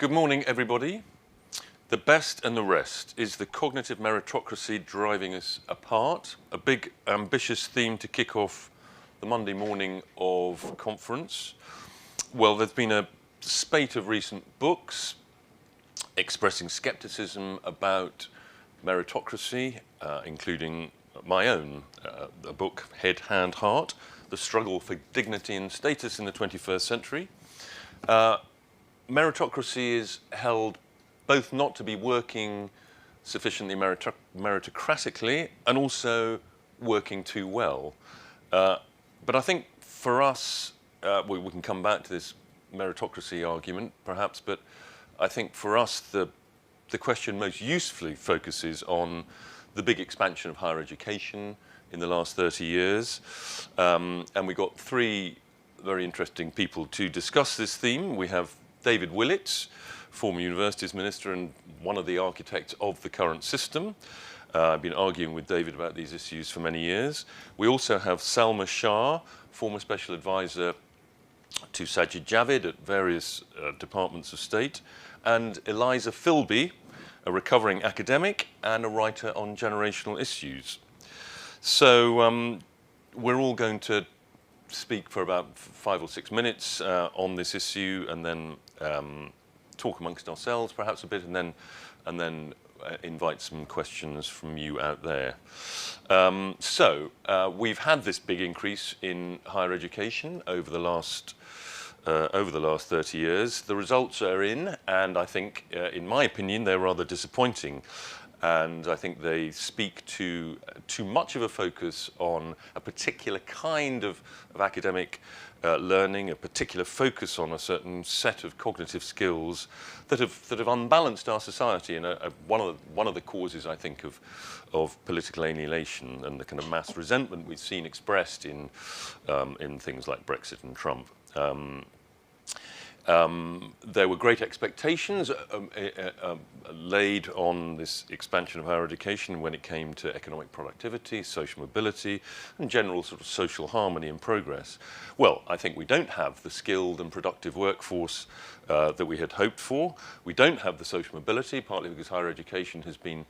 Good morning, everybody. The best and the rest. Is the cognitive meritocracy driving us apart? A big, ambitious theme to kick off the Monday morning of conference. Well, there's been a spate of recent books expressing skepticism about meritocracy, including my own, a book, Head, Hand, Heart, The Struggle for Dignity and Status in the 21st Century. Meritocracy is held both not to be working sufficiently meritocratically and also working too well. But I think for us, we can come back to this meritocracy argument perhaps, but I think for us the question most usefully focuses on the big expansion of higher education in the last 30 years. And we got three very interesting people to discuss this theme. We have David Willetts, former Universities Minister and one of the architects of the current system. I've been arguing with David about these issues for many years. We also have Salma Shah, former Special Advisor to Sajid Javid at various departments of state, and Eliza Filby, a recovering academic and a writer on generational issues. So we're all going to speak for about 5 or 6 minutes on this issue, and then talk amongst ourselves perhaps a bit, and then invite some questions from you out there. We've had this big increase in higher education over the last 30 years. The results are in, and I think, in my opinion, they're rather disappointing. And I think they speak to too much of a focus on a particular kind of academic learning, a particular focus on a certain set of cognitive skills that have unbalanced our society, and one of the causes, I think, of political alienation and the kind of mass resentment we've seen expressed in things like Brexit and Trump. There were great expectations laid on this expansion of higher education when it came to economic productivity, social mobility, and general sort of social harmony and progress. Well, I think we don't have the skilled and productive workforce that we had hoped for. We don't have the social mobility, partly because higher education has been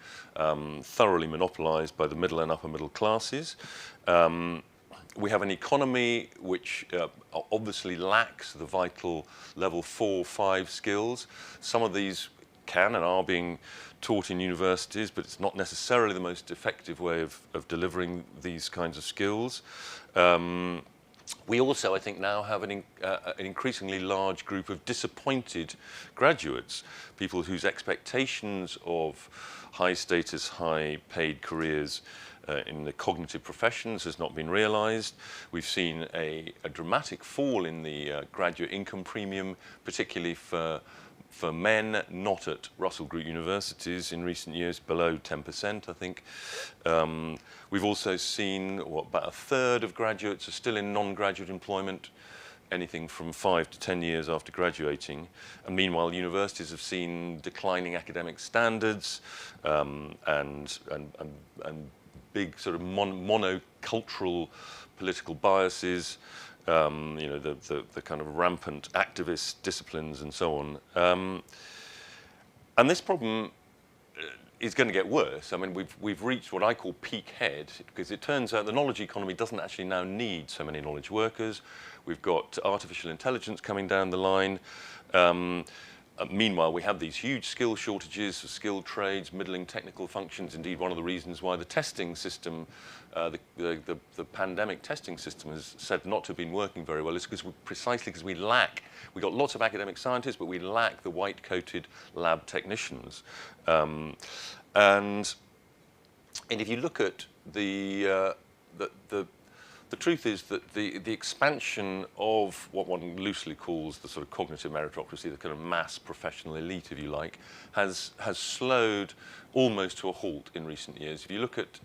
thoroughly monopolised by the middle and upper middle classes. We have an economy which obviously lacks the vital level 4, 5 skills. Some of these can and are being taught in universities, but it's not necessarily the most effective way of delivering these kinds of skills. We also, I think, now have an increasingly large group of disappointed graduates, people whose expectations of high status, high paid careers in the cognitive professions has not been realised. We've seen a dramatic fall in the graduate income premium, particularly for men not at Russell Group universities in recent years, below 10%, I think. We've also seen about a third of graduates are still in non-graduate employment, anything from 5 to 10 years after graduating. And meanwhile, universities have seen declining academic standards and big sort of monocultural political biases, the kind of rampant activist disciplines and so on. And this problem is going to get worse. I mean, we've reached what I call peak head, because it turns out the knowledge economy doesn't actually now need so many knowledge workers. We've got artificial intelligence coming down the line. Meanwhile, we have these huge skill shortages for skilled trades, middling technical functions. Indeed, one of the reasons why the testing system, the pandemic testing system has said not to have been working very well is precisely because we got lots of academic scientists, but we lack the white-coated lab technicians. And if you look at the truth is that the expansion of what one loosely calls the sort of cognitive meritocracy, the kind of mass professional elite, if you like, has slowed almost to a halt in recent years. If you look at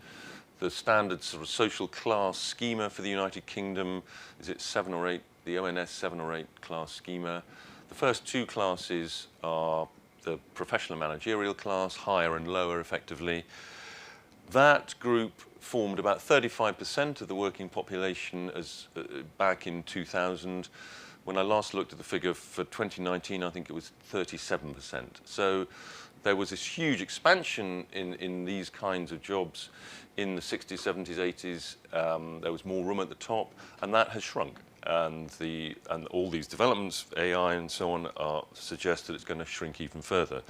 the standard sort of social class schema for the United Kingdom, is it 7 or 8, the ONS 7 or 8 class schema? The first 2 classes are the professional and managerial class, higher and lower effectively. That group formed about 35% of the working population back in 2000. when I last looked at the figure for 2019, I think it was 37%. So there was this huge expansion in these kinds of jobs in the 60s, 70s, 80s. There was more room at the top, and that has shrunk. And all these developments, AI and so on, suggest that it's going to shrink even further.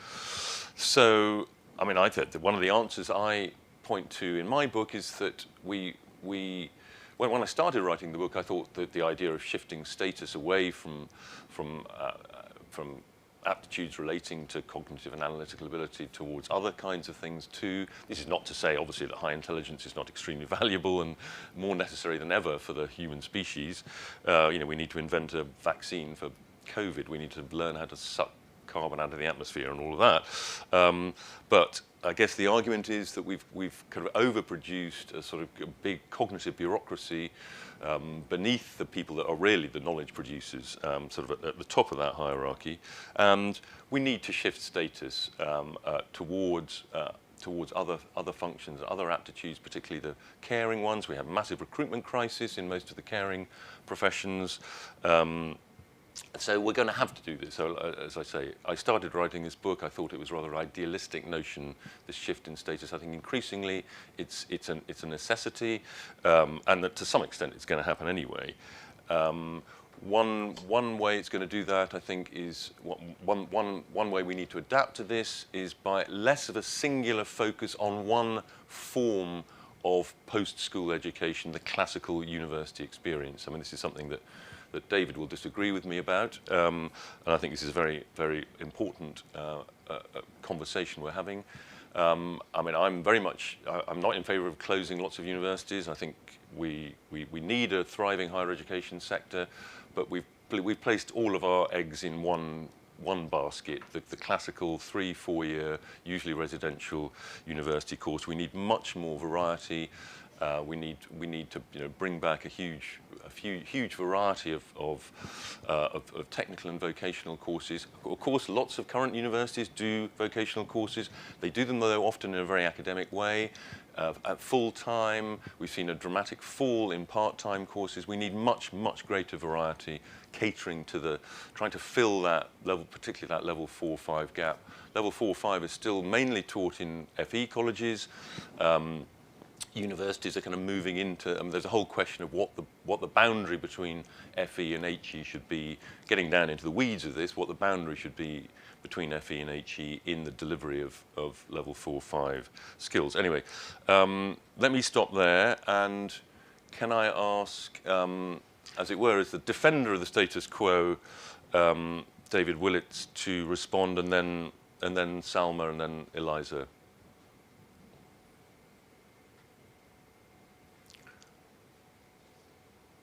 So, I mean, I think that one of the answers I point to in my book is that when I started writing the book, I thought that the idea of shifting status away from aptitudes relating to cognitive and analytical ability towards other kinds of things too. This is not to say, obviously, that high intelligence is not extremely valuable and more necessary than ever for the human species. We need to invent a vaccine for COVID. We need to learn how to suck carbon out of the atmosphere and all of that. But I guess the argument is that we've kind of overproduced a sort of big cognitive bureaucracy beneath the people that are really the knowledge producers, sort of at the top of that hierarchy, and we need to shift status towards other functions, other aptitudes, particularly the caring ones. We have a massive recruitment crisis in most of the caring professions. So we're going to have to do this. So, as I say, I started writing this book. I thought it was a rather idealistic notion, this shift in status. I think increasingly it's a necessity, and that to some extent it's going to happen anyway. One way it's going to do that, I think, is one way we need to adapt to this is by less of a singular focus on one form of post-school education, the classical university experience. I mean, this is something that David will disagree with me about, and I think this is a very, very important conversation we're having. I mean, I'm not in favour of closing lots of universities. I think we need a thriving higher education sector, but we've placed all of our eggs in one basket, the classical 3-4 year, usually residential university course. We need much more variety. We need to bring back a huge variety of technical and vocational courses. Of course, lots of current universities do vocational courses. They do them, though, often in a very academic way. At full time, we've seen a dramatic fall in part-time courses. We need much greater variety, catering to trying to fill that level, particularly that level 4-5 gap. Level 4-5 is still mainly taught in FE colleges. Universities are kind of moving into, there's a whole question of what the boundary between FE and HE should be, getting down into the weeds of this, what the boundary should be between FE and HE in the delivery of level 4-5 skills. Anyway, let me stop there, and can I ask, as it were, as the defender of the status quo, David Willetts to respond, and then Salma, and then Eliza.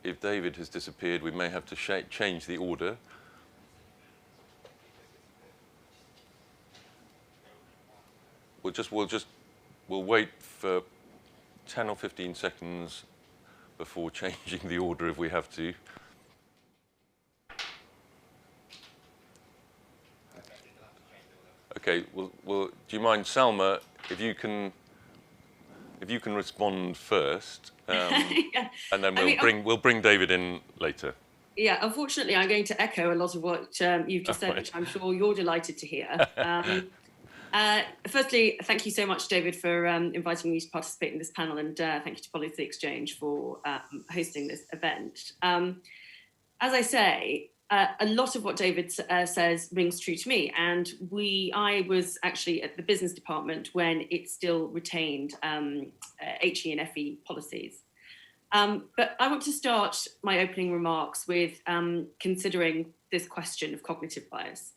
If David has disappeared, we may have to change the order. We'll wait for 10 or 15 seconds before changing the order if we have to. Okay. Well, do you mind, Salma, if you can respond first, yeah. and then we'll bring David in later. Yeah, unfortunately, I'm going to echo a lot of what you've just said, which I'm sure you're delighted to hear. Firstly, thank you so much, David, for inviting me to participate in this panel, and thank you to Policy Exchange for hosting this event. As I say, a lot of what David says rings true to me, and I was actually at the business department when it still retained HE and FE policies. But I want to start my opening remarks with considering this question of cognitive bias.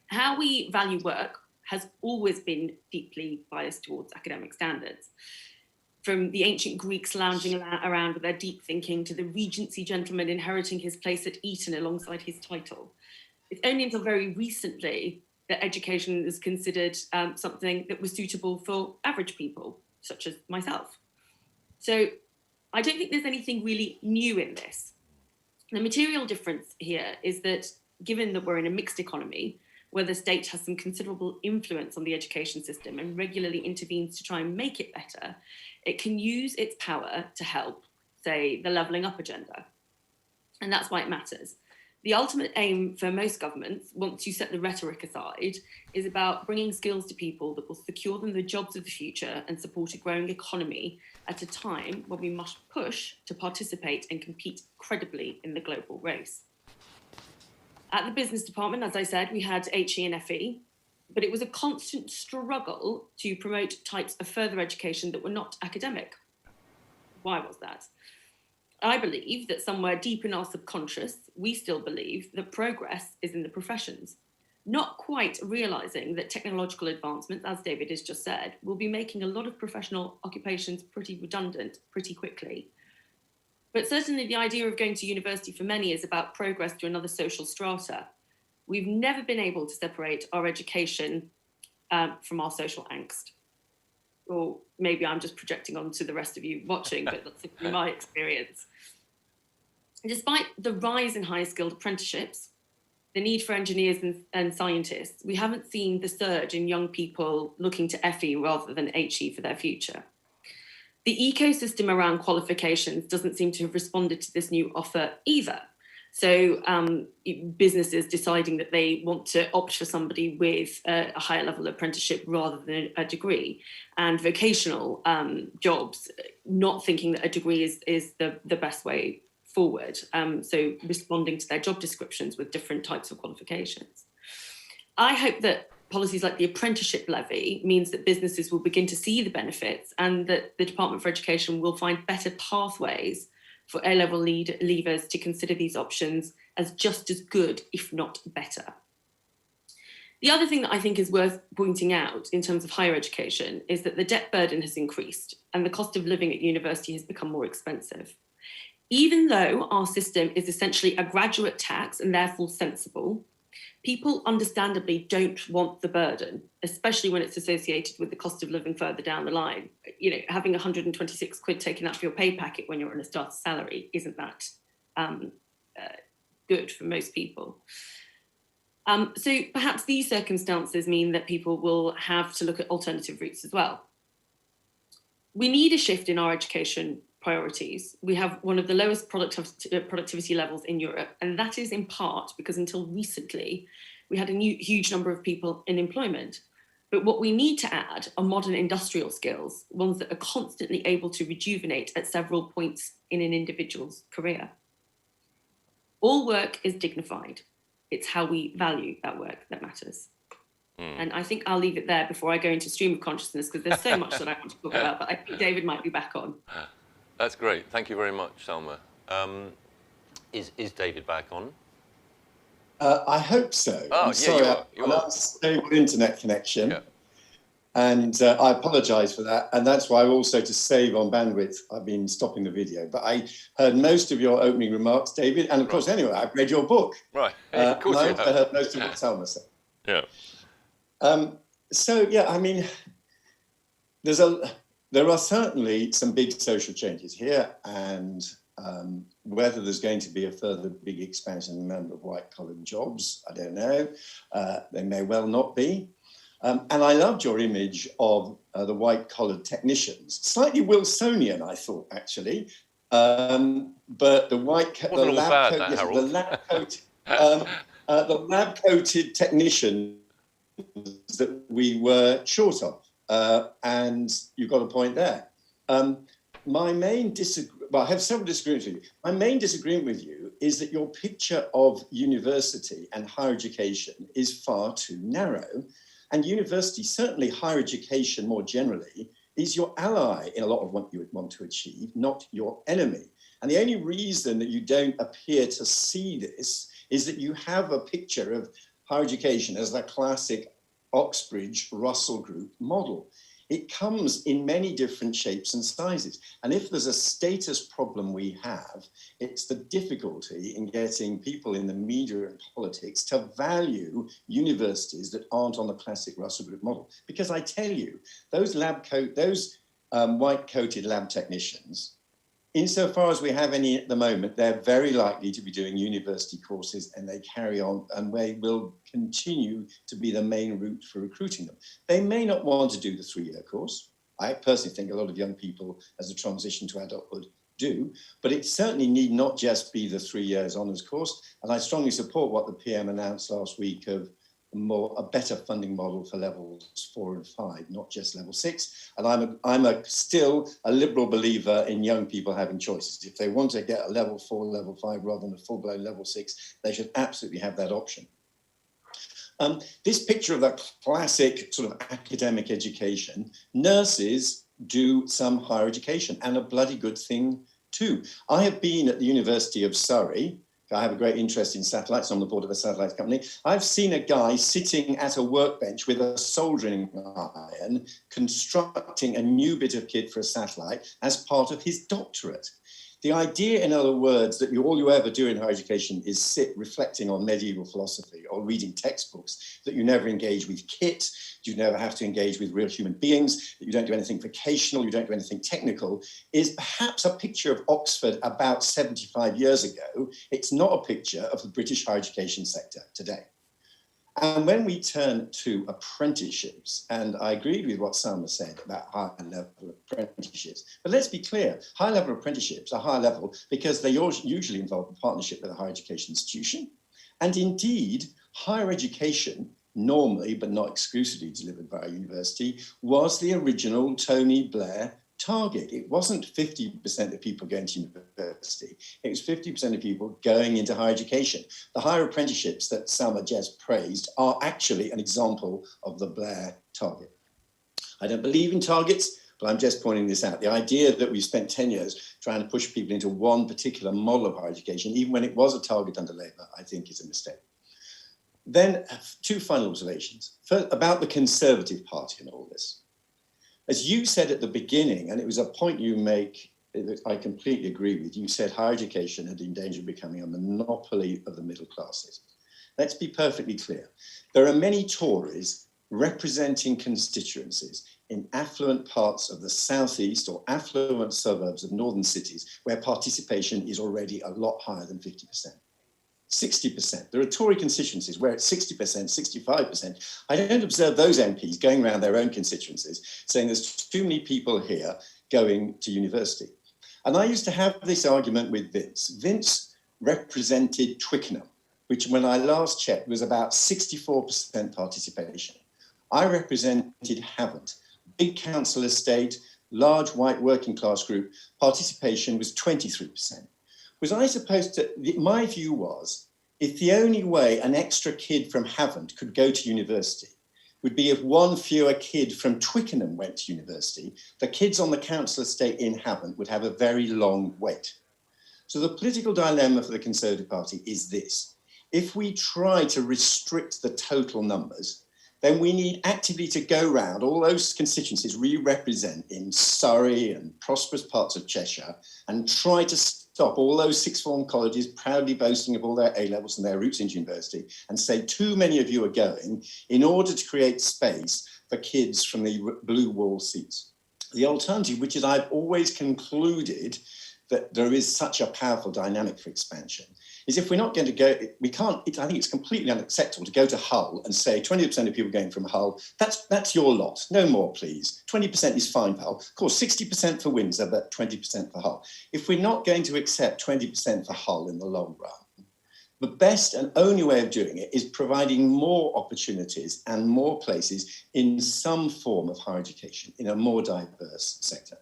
How we value work has always been deeply biased towards academic standards. From the ancient Greeks lounging around with their deep thinking to the Regency gentleman inheriting his place at Eton alongside his title. It's only until very recently that education is considered something that was suitable for average people, such as myself. So I don't think there's anything really new in this. The material difference here is that given that we're in a mixed economy, where the state has some considerable influence on the education system and regularly intervenes to try and make it better, it can use its power to help, say, the levelling up agenda. And that's why it matters. The ultimate aim for most governments, once you set the rhetoric aside, is about bringing skills to people that will secure them the jobs of the future and support a growing economy at a time when we must push to participate and compete credibly in the global race. At the business department, as I said, we had HE and FE, but it was a constant struggle to promote types of further education that were not academic. Why was that? I believe that somewhere deep in our subconscious, we still believe that progress is in the professions, not quite realizing that technological advancements, as David has just said, will be making a lot of professional occupations pretty redundant pretty quickly. But certainly the idea of going to university for many is about progress to another social strata. We've never been able to separate our education from our social angst. Or maybe I'm just projecting onto the rest of you watching, but that's my experience. Despite the rise in high-skilled apprenticeships, the need for engineers and scientists, we haven't seen the surge in young people looking to FE rather than HE for their future. The ecosystem around qualifications doesn't seem to have responded to this new offer either. So businesses deciding that they want to opt for somebody with a higher level apprenticeship rather than a degree, and vocational jobs not thinking that a degree is the best way forward. So responding to their job descriptions with different types of qualifications. I hope that policies like the apprenticeship levy means that businesses will begin to see the benefits and that the Department for Education will find better pathways for A-level leavers to consider these options as just as good, if not better. The other thing that I think is worth pointing out in terms of higher education is that the debt burden has increased and the cost of living at university has become more expensive. Even though our system is essentially a graduate tax and therefore sensible, people understandably don't want the burden, especially when it's associated with the cost of living further down the line. You know, having 126 quid taken out of your pay packet when you're on a starter salary isn't that good for most people. So perhaps these circumstances mean that people will have to look at alternative routes as well. We need a shift in our education priorities. We have one of the lowest productivity levels in Europe, and that is in part because until recently, we had a huge number of people in employment. But what we need to add are modern industrial skills, ones that are constantly able to rejuvenate at several points in an individual's career. All work is dignified. It's how we value that work that matters. And I think I'll leave it there before I go into stream of consciousness, because there's so much that I want to talk about, but I think David might be back on. That's great. Thank you very much, Salma. Is David back on? I hope so. Oh, I'm sorry, you are. Unstable internet connection. Yeah. And I apologise for that. And that's why also to save on bandwidth, I've been stopping the video. But I heard most of your opening remarks, David. And of course, anyway, I've read your book. Right. Of course I you have. heard most of what Salma said. Yeah. So, yeah, I mean, there are certainly some big social changes here, and whether there's going to be a further big expansion in the number of white-collar jobs, I don't know. There may well not be. And I loved your image of the white-collared technicians. Slightly Wilsonian, I thought, actually. But the lab-coated technicians that we were short of. And you've got a point there. My main I have several disagreements with you. My main disagreement with you is that your picture of university and higher education is far too narrow. And university, certainly higher education more generally, is your ally in a lot of what you would want to achieve, not your enemy. And the only reason that you don't appear to see this is that you have a picture of higher education as the classic Oxbridge-Russell Group model. It comes in many different shapes and sizes. And if there's a status problem we have, it's the difficulty in getting people in the media and politics to value universities that aren't on the classic Russell Group model. Because I tell you, those white-coated lab technicians, insofar as we have any at the moment, they're very likely to be doing university courses, and they carry on, and they will continue to be the main route for recruiting them. They may not want to do the 3-year course. I personally think a lot of young people, as a transition to adulthood, do, but it certainly need not just be the 3 years honours course. And I strongly support what the PM announced last week of a better funding model for levels 4 and 5, not just level 6. And I'm still a liberal believer in young people having choices. If they want to get a level 4, level 5 rather than a full-blown level 6, they should absolutely have that option. This picture of that classic sort of academic education, nurses do some higher education, and a bloody good thing too. I have been at the University of Surrey. I have a great interest in satellites. I'm on the board of a satellite company. I've seen a guy sitting at a workbench with a soldering iron, constructing a new bit of kit for a satellite as part of his doctorate. The idea, in other words, that all you ever do in higher education is sit reflecting on medieval philosophy or reading textbooks, that you never engage with kit, you never have to engage with real human beings, that you don't do anything vocational, you don't do anything technical, is perhaps a picture of Oxford about 75 years ago. It's not a picture of the British higher education sector today. And when we turn to apprenticeships, and I agreed with what Salma said about higher level apprenticeships, but let's be clear, high level apprenticeships are high level because they usually involve a partnership with a higher education institution. And indeed, higher education, normally but not exclusively delivered by a university, was the original Tony Blair target. It wasn't 50% of people going to university. It was 50% of people going into higher education. The higher apprenticeships that Salma just praised are actually an example of the Blair target. I don't believe in targets, but I'm just pointing this out. The idea that we spent 10 years trying to push people into one particular model of higher education, even when it was a target under Labour, I think is a mistake. Then 2 final observations. First, about the Conservative Party and all this. As you said at the beginning, and it was a point you make that I completely agree with, you said higher education had in danger of becoming a monopoly of the middle classes. Let's be perfectly clear. There are many Tories representing constituencies in affluent parts of the southeast or affluent suburbs of northern cities where participation is already a lot higher than 50%. 60%. There are Tory constituencies where it's 60%, 65%. I don't observe those MPs going around their own constituencies saying there's too many people here going to university. And I used to have this argument with Vince. Vince represented Twickenham, which when I last checked was about 64% participation. I represented Havant, big council estate, large white working class group. Participation was 23%. Was I supposed to, my view was, if the only way an extra kid from Havant could go to university would be if one fewer kid from Twickenham went to university, the kids on the council estate in Havant would have a very long wait. So the political dilemma for the Conservative Party is this. If we try to restrict the total numbers, then we need actively to go round all those constituencies we represent in Surrey and prosperous parts of Cheshire and try to stop all those sixth form colleges proudly boasting of all their A-levels and their routes into university and say too many of you are going in order to create space for kids from the blue wall seats. The alternative, which is I've always concluded that there is such a powerful dynamic for expansion, is if we're not going to go, we can't, I think it's completely unacceptable to go to Hull and say 20% of people going from Hull, that's your lot, no more please. 20% is fine for Hull. Of course, 60% for Windsor, but 20% for Hull. If we're not going to accept 20% for Hull in the long run, the best and only way of doing it is providing more opportunities and more places in some form of higher education in a more diverse sector.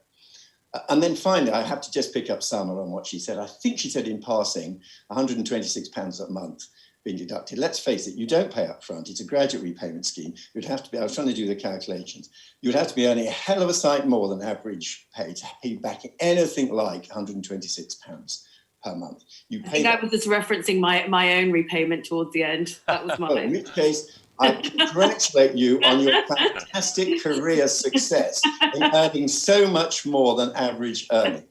And then finally, I have to just pick up Salma on what she said. I think she said in passing, £126 a month being deducted. Let's face it, you don't pay up front. It's a graduate repayment scheme. You'd have to be, I was trying to do the calculations. You'd have to be earning a hell of a sight more than average pay to pay back anything like £126 per month. You pay. I think I was just referencing my own repayment towards the end. That was mine. Well, in which case, I congratulate you on your fantastic career success in earning so much more than average earnings.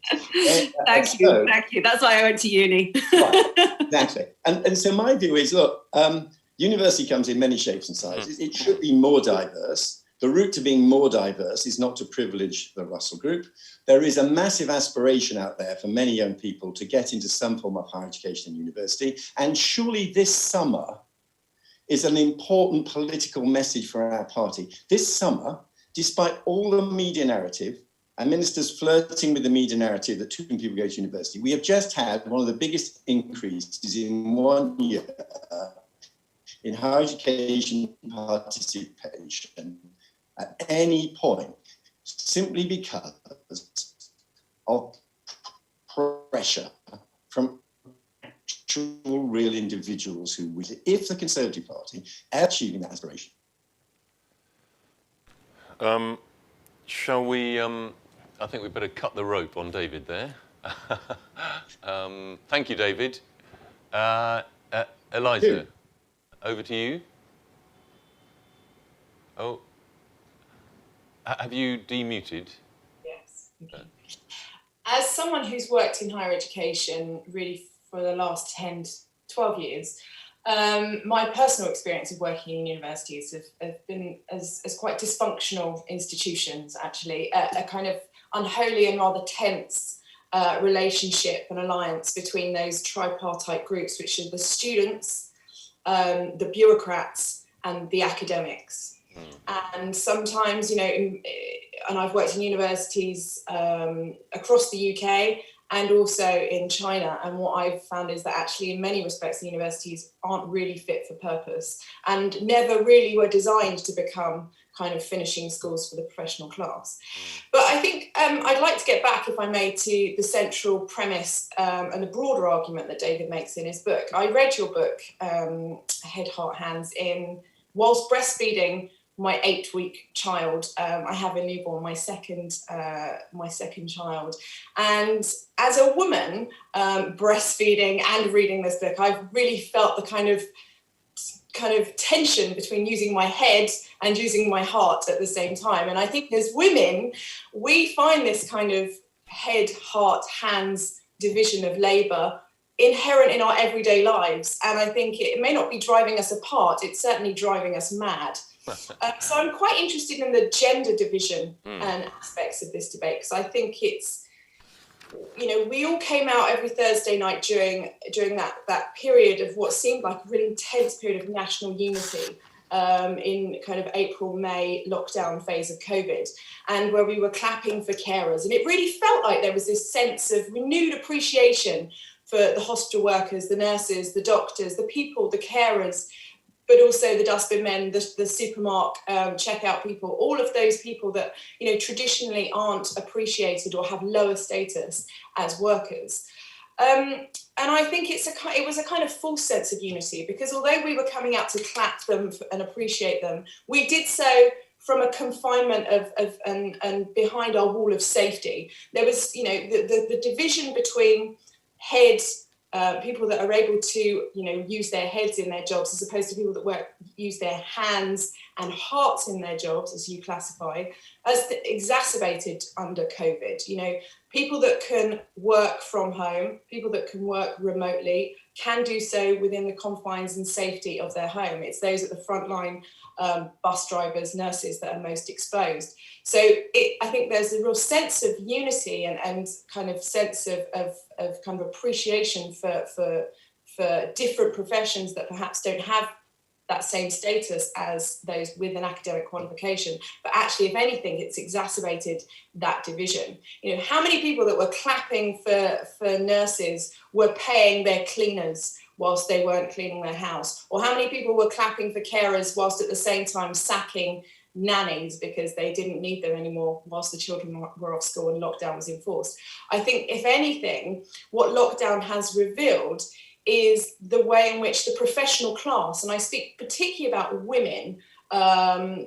Thank you. That's why I went to uni. Right, exactly. And so my view is, look, university comes in many shapes and sizes. It should be more diverse. The route to being more diverse is not to privilege the Russell Group. There is a massive aspiration out there for many young people to get into some form of higher education and university. And surely this summer is an important political message for our party. This summer, despite all the media narrative and ministers flirting with the media narrative that too many people go to university. We have just had one of the biggest increases in 1 year in higher education participation at any point, simply because of pressure from actual real individuals who would, if the Conservative Party are achieving that aspiration. Shall we, I think we better cut the rope on David there. Thank you, David. Eliza, over to you. Oh, have you demuted? Yes. Okay. As someone who's worked in higher education really for the last 10 to 12 years, my personal experience of working in universities have been as quite dysfunctional institutions, actually, a kind of unholy and rather tense relationship and alliance between those tripartite groups, which are the students, the bureaucrats, and the academics. And sometimes, you know, and I've worked in universities across the UK and also in China. And what I've found is that actually in many respects, the universities aren't really fit for purpose and never really were designed to become kind of finishing schools for the professional class. But I think I'd like to get back, if I may, to the central premise and the broader argument that David makes in his book. I read your book, Head, Heart, Hands, whilst breastfeeding my 8-week child. I have a newborn, my second child. And as a woman, breastfeeding and reading this book, I've really felt the kind of tension between using my head and using my heart at the same time. And I think as women, we find this kind of head, heart, hands division of labour inherent in our everyday lives. And I think it may not be driving us apart, it's certainly driving us mad. So I'm quite interested in the gender division and aspects of this debate, because I think it's, you know, we all came out every Thursday night during that period of what seemed like a really intense period of national unity in kind of April, May lockdown phase of COVID, and where we were clapping for carers. And it really felt like there was this sense of renewed appreciation for the hospital workers, the nurses, the doctors, the people, the carers, but also the dustbin men, the supermarket checkout people, all of those people that, you know, traditionally aren't appreciated or have lower status as workers. And I think it was a kind of false sense of unity, because although we were coming out to clap them and appreciate them, we did so from a confinement and behind our wall of safety. There was, you know, the division between heads, people that are able to, you know, use their heads in their jobs, as opposed to people that use their hands and hearts in their jobs, as you classify, as exacerbated under COVID. You know, people that can work from home, people that can work remotely, can do so within the confines and safety of their home. It's those at the front line, bus drivers, nurses, that are most exposed. So I think there's a real sense of unity and kind of sense of kind of appreciation for different professions that perhaps don't have that same status as those with an academic qualification. But actually, if anything, it's exacerbated that division. You know, how many people that were clapping for nurses were paying their cleaners whilst they weren't cleaning their house? Or how many people were clapping for carers whilst at the same time sacking nannies because they didn't need them anymore whilst the children were off school and lockdown was enforced? I think, if anything, what lockdown has revealed is the way in which the professional class, and I speak particularly about women,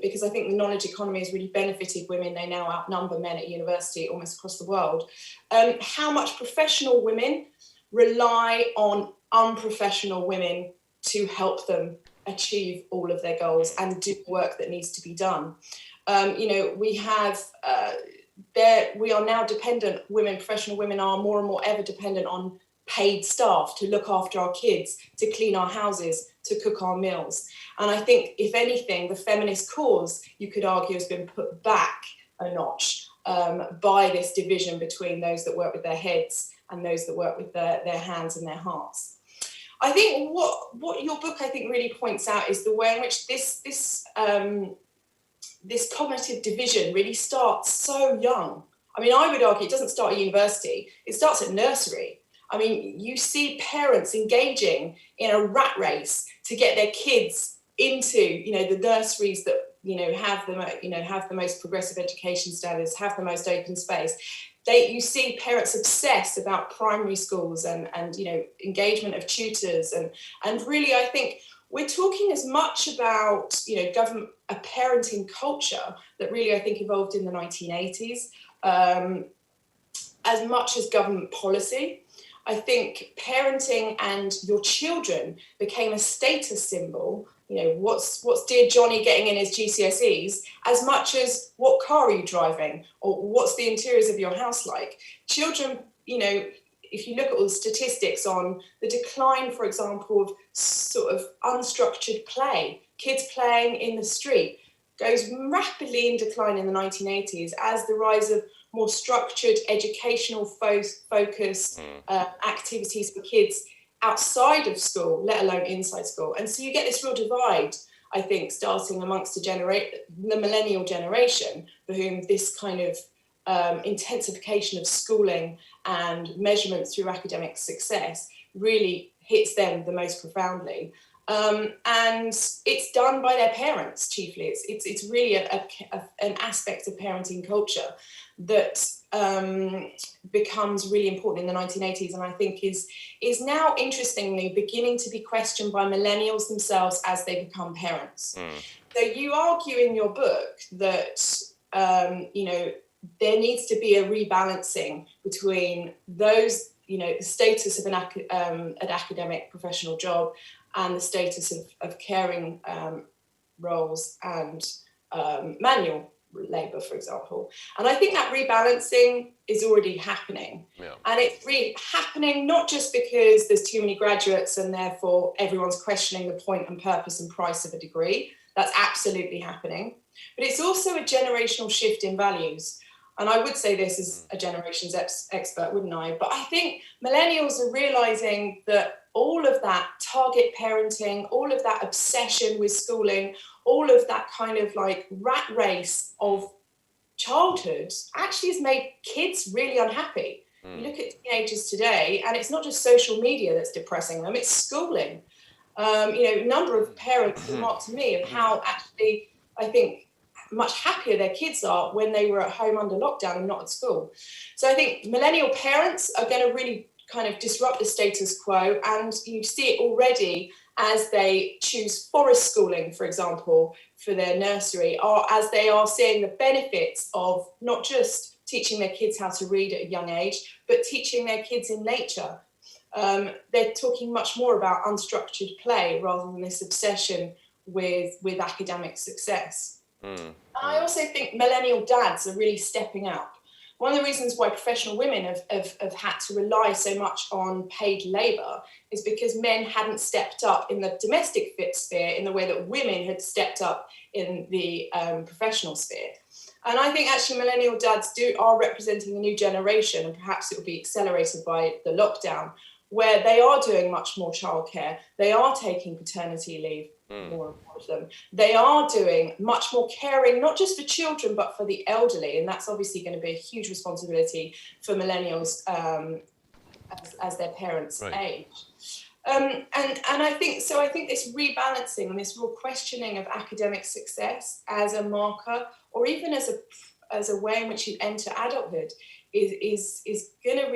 because I think the knowledge economy has really benefited women. They now outnumber men at university almost across the world. How much professional women rely on unprofessional women to help them achieve all of their goals and do work that needs to be done. You know, we are now dependent, professional women are more and more ever dependent on paid staff to look after our kids, to clean our houses, to cook our meals. And I think, if anything, the feminist cause, you could argue, has been put back a notch by this division between those that work with their heads and those that work with their hands and their hearts. I think what your book, I think, really points out is the way in which this cognitive division really starts so young. I mean, I would argue it doesn't start at university, it starts at nursery. I mean, you see parents engaging in a rat race to get their kids into, the nurseries that, have the most progressive education standards, have the most open space. You see parents obsessed about primary schools and engagement of tutors. And really, I think we're talking as much about, a parenting culture that really, I think, evolved in the 1980s, as much as government policy. I think parenting and your children became a status symbol. What's dear Johnny getting in his GCSEs, as much as what car are you driving or what's the interiors of your house like. Children, if you look at all the statistics on the decline, for example, of sort of unstructured play, kids playing in the street, goes rapidly in decline in the 1980s as the rise of more structured educational focused activities for kids outside of school, let alone inside school. And so you get this real divide, I think, starting amongst the millennial generation, for whom this kind of intensification of schooling and measurement through academic success really hits them the most profoundly. And it's done by their parents chiefly. It's really an aspect of parenting culture that becomes really important in the 1980s, and I think is now interestingly beginning to be questioned by millennials themselves as they become parents. So you argue in your book that there needs to be a rebalancing between those, the status of an academic professional job and the status of caring roles and manual labour, for example. And I think that rebalancing is already happening. Yeah. And it's really happening not just because there's too many graduates and therefore everyone's questioning the point and purpose and price of a degree. That's absolutely happening. But it's also a generational shift in values. And I would say this as a generations expert, wouldn't I? But I think millennials are realising that all of that target parenting, all of that obsession with schooling, all of that kind of like rat race of childhood actually has made kids really unhappy. You look at teenagers today, and it's not just social media that's depressing them, it's schooling. A number of parents remarked to me of how actually, I think, much happier their kids are when they were at home under lockdown and not at school. So I think millennial parents are going to really kind of disrupt the status quo, and you see it already as they choose forest schooling, for example, for their nursery, or as they are seeing the benefits of not just teaching their kids how to read at a young age, but teaching their kids in nature. They're talking much more about unstructured play rather than this obsession with academic success. I also think millennial dads are really stepping up. One of the reasons why professional women have had to rely so much on paid labour is because men hadn't stepped up in the domestic sphere in the way that women had stepped up in the professional sphere. And I think actually millennial dads are representing a new generation, and perhaps it will be accelerated by the lockdown, where they are doing much more childcare, they are taking paternity leave, more and more of them. They are doing much more caring, not just for children, but for the elderly. And that's obviously going to be a huge responsibility for millennials as their parents age. And I think this rebalancing and this real questioning of academic success as a marker, or even as a way in which you enter adulthood, is going to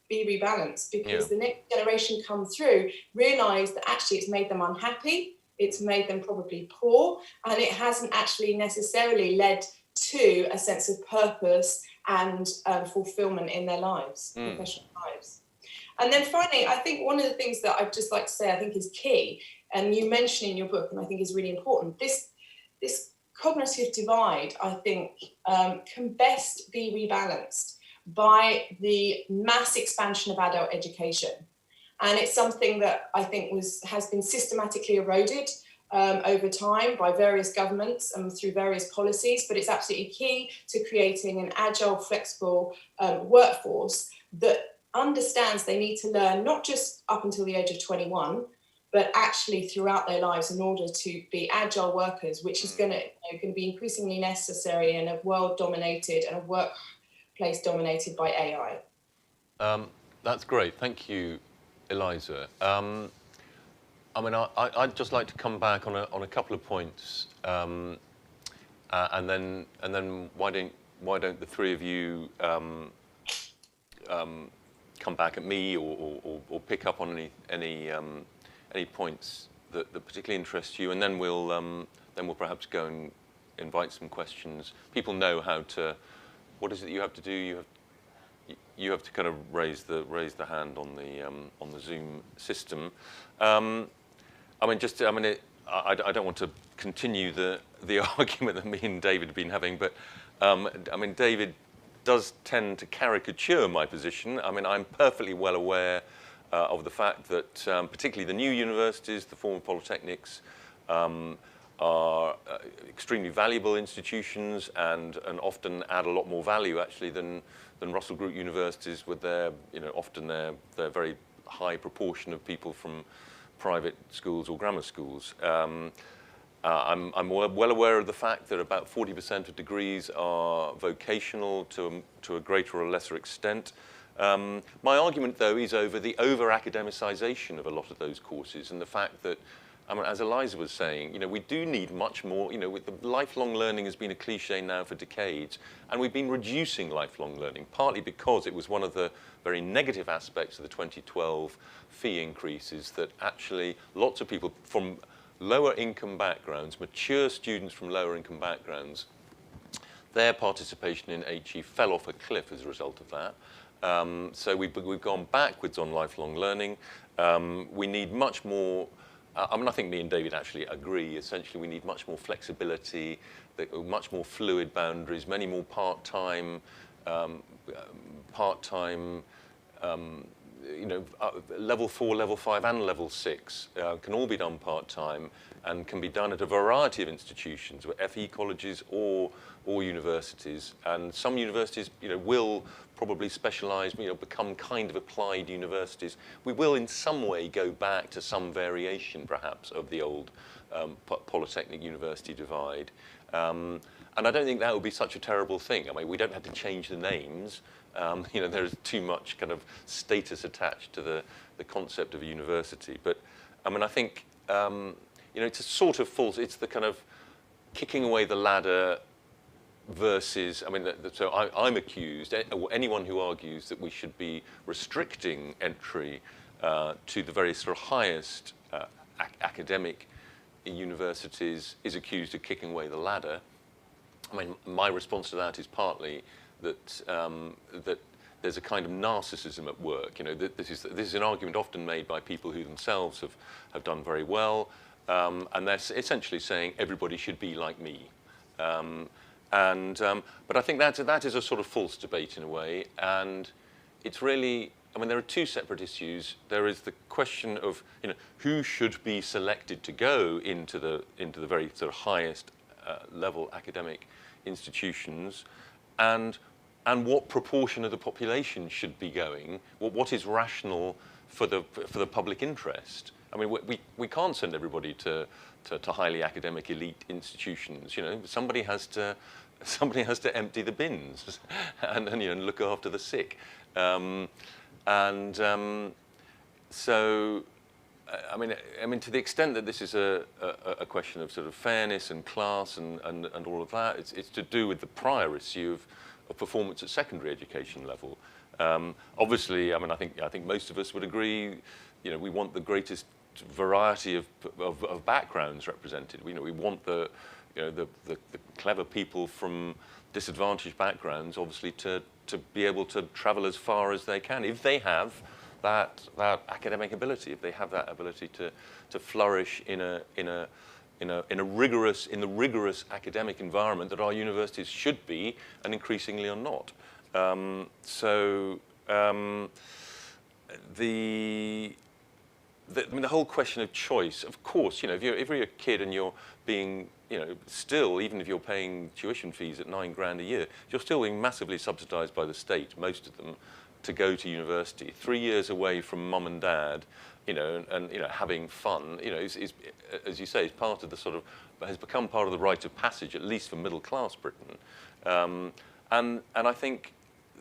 be rebalanced, because the next generation come through, realise that actually it's made them unhappy, it's made them probably poor, and it hasn't actually necessarily led to a sense of purpose and fulfilment in their lives, professional lives. And then finally, I think one of the things that I'd just like to say I think is key, and you mention in your book, and I think is really important, this cognitive divide, I think, can best be rebalanced by the mass expansion of adult education. And it's something that I think has been systematically eroded over time by various governments and through various policies, but it's absolutely key to creating an agile, flexible workforce that understands they need to learn not just up until the age of 21, but actually throughout their lives in order to be agile workers, which is going to be increasingly necessary in a world dominated and a place dominated by AI. That's great. Thank you, Eliza. I mean, I'd just like to come back on a couple of points, and then why don't the three of you come back at me or pick up on any points that particularly interest you, and then we'll perhaps go and invite some questions. People know how to. What is it you have to do? You have to kind of raise the hand on the Zoom system. I don't want to continue the argument that me and David have been having, but I mean, David does tend to caricature my position. I mean, I'm perfectly well aware of the fact that particularly the new universities, the former polytechnics, are extremely valuable institutions and often add a lot more value actually than Russell Group universities with their, often their very high proportion of people from private schools or grammar schools. I'm well aware of the fact that about 40% of degrees are vocational to a greater or lesser extent. My argument, though, is over the over-academicization of a lot of those courses and the fact that, I mean, as Eliza was saying, we do need much more, with the lifelong learning has been a cliche now for decades, and we've been reducing lifelong learning, partly because it was one of the very negative aspects of the 2012 fee increases that actually lots of people from lower income backgrounds, mature students from lower income backgrounds, their participation in HE fell off a cliff as a result of that. So we've gone backwards on lifelong learning. We need much more. I mean, I think me and David actually agree. Essentially, we need much more flexibility, much more fluid boundaries, many more part-time, level 4, level 5, and level 6 can all be done part-time and can be done at a variety of institutions, FE colleges or universities. And some universities, will probably specialise, become kind of applied universities. We will in some way go back to some variation, perhaps, of the old polytechnic university divide. And I don't think that would be such a terrible thing. I mean, we don't have to change the names. There's too much kind of status attached to the concept of a university. But, I mean, I think, it's a sort of false, it's the kind of kicking away the ladder versus, I mean, so I'm accused, or anyone who argues that we should be restricting entry to the very sort of highest academic universities is accused of kicking away the ladder. I mean, my response to that is partly that that there's a kind of narcissism at work. This is an argument often made by people who themselves have done very well, and they're essentially saying everybody should be like me. But I think that is a sort of false debate in a way, and it's really, I mean, there are two separate issues. There is the question of who should be selected to go into the very sort of highest level academic institutions, and what proportion of the population should be going. What is rational for the public interest? I mean, we can't send everybody to highly academic elite institutions. Somebody has to empty the bins and look after the sick. So, I mean, to the extent that this is a question of sort of fairness and class and all of that, it's to do with the prior issue of performance at secondary education level. Obviously, I mean, I think most of us would agree. We want the greatest variety of backgrounds represented. We want the clever people from disadvantaged backgrounds, obviously, to be able to travel as far as they can, if they have that academic ability, if they have that ability to flourish in the rigorous academic environment that our universities should be, and increasingly are not. The whole question of choice, of course, if you're a kid and you're being, still, even if you're paying tuition fees at £9,000 a year, you're still being massively subsidised by the state, most of them, to go to university. 3 years away from mum and dad, and having fun, is, as you say, is part of the sort of, has become part of the rite of passage, at least for middle class Britain. And I think,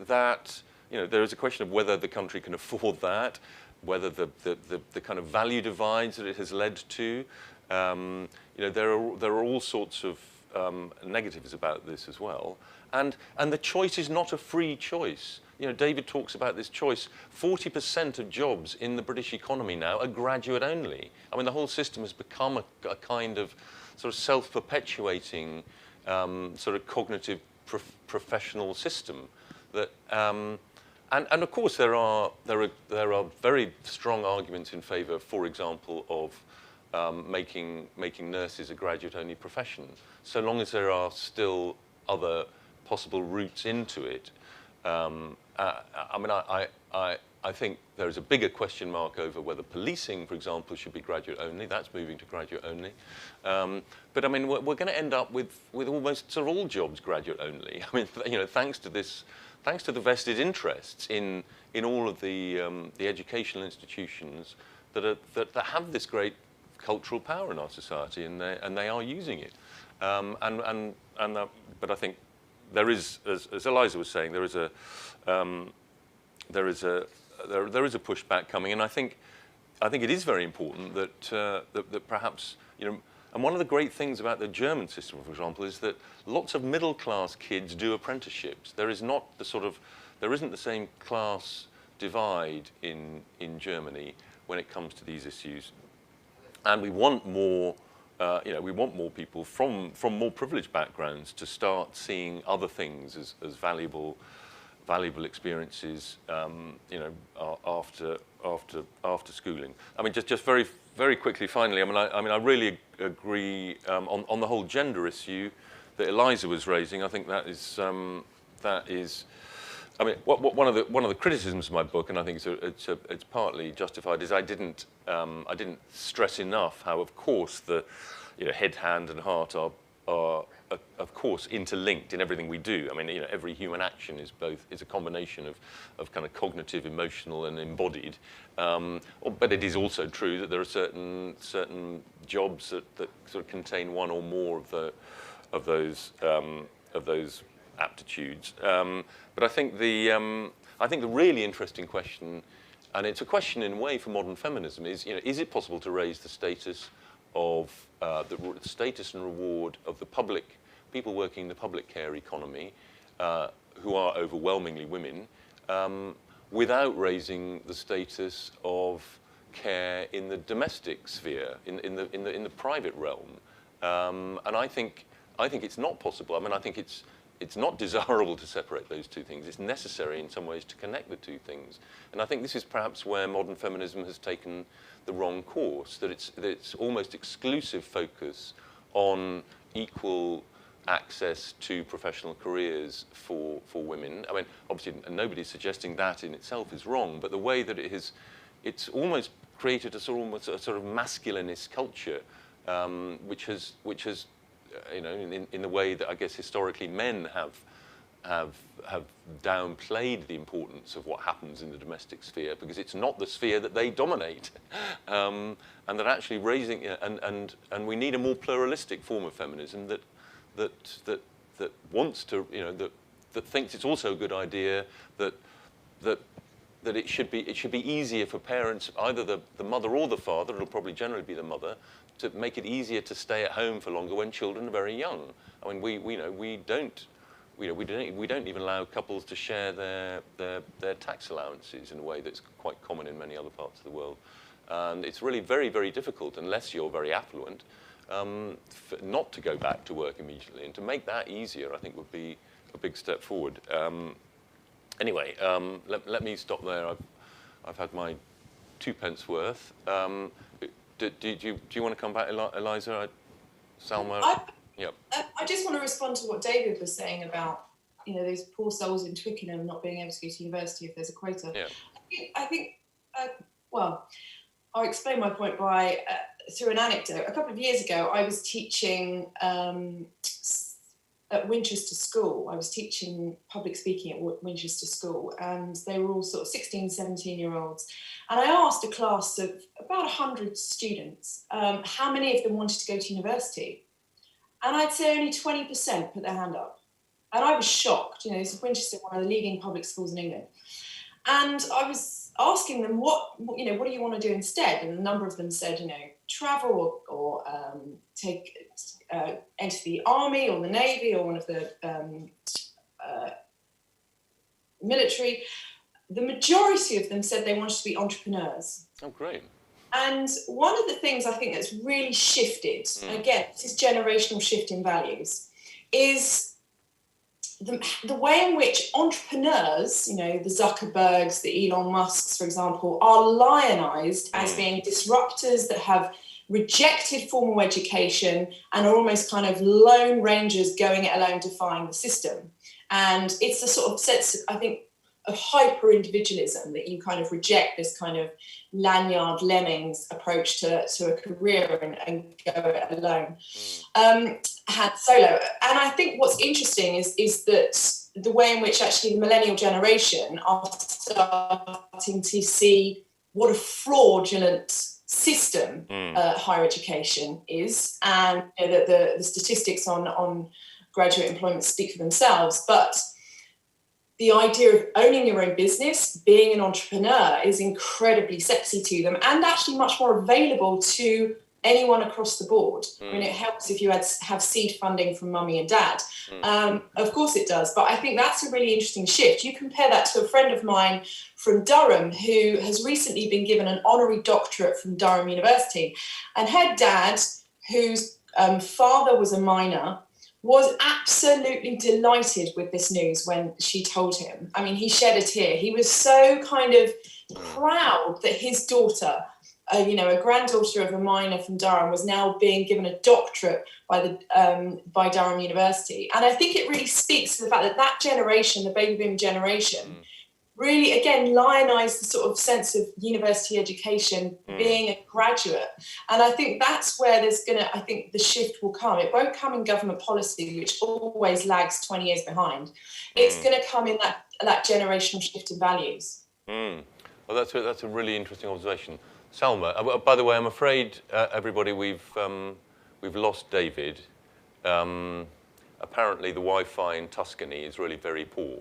that, you know, there is a question of whether the country can afford that, whether the kind of value divides that it has led to. You know, there are all sorts of negatives about this as well. And the choice is not a free choice. You know, David talks about this choice. 40% of jobs in the British economy now are graduate only. I mean, the whole system has become a kind of sort of self-perpetuating sort of cognitive professional system that, and of course there are very strong arguments in favour, for example, of making nurses a graduate-only profession, so long as there are still other possible routes into it. I mean, I think there is a bigger question mark over whether policing, for example, should be graduate only. That's moving to graduate only. But I mean, we're going to end up with almost sort of all jobs graduate only. I mean, you know, thanks to the vested interests in all of the educational institutions that have this great cultural power in our society, and they are using it. But I think there is, as Eliza was saying, there is a pushback coming, and I think it is very important that perhaps, you know, and one of the great things about the German system, for example, is that lots of middle-class kids do apprenticeships. There isn't the same class divide in Germany when it comes to these issues, and we want more. You know, we want more people from more privileged backgrounds to start seeing other things as valuable experiences. You know, after schooling. I mean, just very quickly, finally. I mean, I really agree on the whole gender issue that Eliza was raising. I think that is. I mean, one of the criticisms of my book, and I think it's partly justified, is I didn't stress enough how, of course, the head, hand, and heart are of course interlinked in everything we do. I mean, you know, every human action is a combination of kind of cognitive, emotional, and embodied. But it is also true that there are certain jobs that sort of contain one or more of those aptitudes. But I think the really interesting question, and it's a question in a way for modern feminism, is, you know, is it possible to raise the status of the status and reward of the public people working in the public care economy, who are overwhelmingly women, without raising the status of care in the domestic sphere, in the private realm? And I think it's not possible. I mean, I think it's not desirable to separate those two things. It's necessary in some ways to connect the two things. And I think this is perhaps where modern feminism has taken the wrong course, that it's almost exclusive focus on equal access to professional careers for women. I mean, obviously, nobody's suggesting that in itself is wrong, but the way that it's almost created a sort of masculinist culture, which has you know, in the way that I guess historically men have downplayed the importance of what happens in the domestic sphere, because it's not the sphere that they dominate, and that actually raising and we need a more pluralistic form of feminism that wants to, you know, that thinks it's also a good idea that it should be easier for parents, either the mother or the father. It'll probably generally be the mother, to make it easier to stay at home for longer when children are very young. I mean, we don't even allow couples to share their tax allowances in a way that's quite common in many other parts of the world. And it's really very, very difficult, unless you're very affluent, not to go back to work immediately. And to make that easier, I think, would be a big step forward. Anyway, let me stop there. I've had my 2 pence worth. Do you want to come back, Eliza? Salma? Yep. I just want to respond to what David was saying about, you know, those poor souls in Twickenham not being able to go to university if there's a quota. Yeah. I think well, I'll explain my point by through an anecdote. A couple of years ago, I was teaching at Winchester School. I was teaching public speaking at Winchester School, and they were all sort of 16, 17-year-olds. And I asked a class of about 100 students, how many of them wanted to go to university? And I'd say only 20% put their hand up. And I was shocked. It's Winchester, one of the leading public schools in England. And I was asking them, what do you want to do instead? And a number of them said, travel or enter the army or the navy or one of the military. The majority of them said they wanted to be entrepreneurs. Oh, great. And one of the things I think that's really shifted, again, this is generational shift in values, is the way in which entrepreneurs, the Zuckerbergs, the Elon Musks, for example, are lionized as being disruptors that have rejected formal education and are almost kind of lone rangers going it alone, defying the system. And it's a sort of sense, I think, of hyper-individualism, that you kind of reject this kind of lanyard lemmings approach to a career and go it alone. Had solo. And I think what's interesting is that the way in which actually the millennial generation are starting to see what a fraudulent system higher education is, and the statistics on graduate employment speak for themselves, but the idea of owning your own business, being an entrepreneur, is incredibly sexy to them, and actually much more available to anyone across the board. I mean, it helps if you have seed funding from mummy and dad. Of course it does, but I think that's a really interesting shift. You compare that to a friend of mine from Durham who has recently been given an honorary doctorate from Durham University, and her dad, whose father was a miner, was absolutely delighted with this news when she told him. I mean, he shed a tear. He was so kind of proud that his daughter, a granddaughter of a miner from Durham, was now being given a doctorate by Durham University. And I think it really speaks to the fact that that generation, the baby boom generation, really, again, lionized the sort of sense of university education, being a graduate. And I think that's where the shift will come. It won't come in government policy, which always lags 20 years behind. It's going to come in that generational shift in values. Well, that's a really interesting observation. Salma, by the way, I'm afraid, everybody, we've lost David. Apparently the Wi-Fi in Tuscany is really very poor.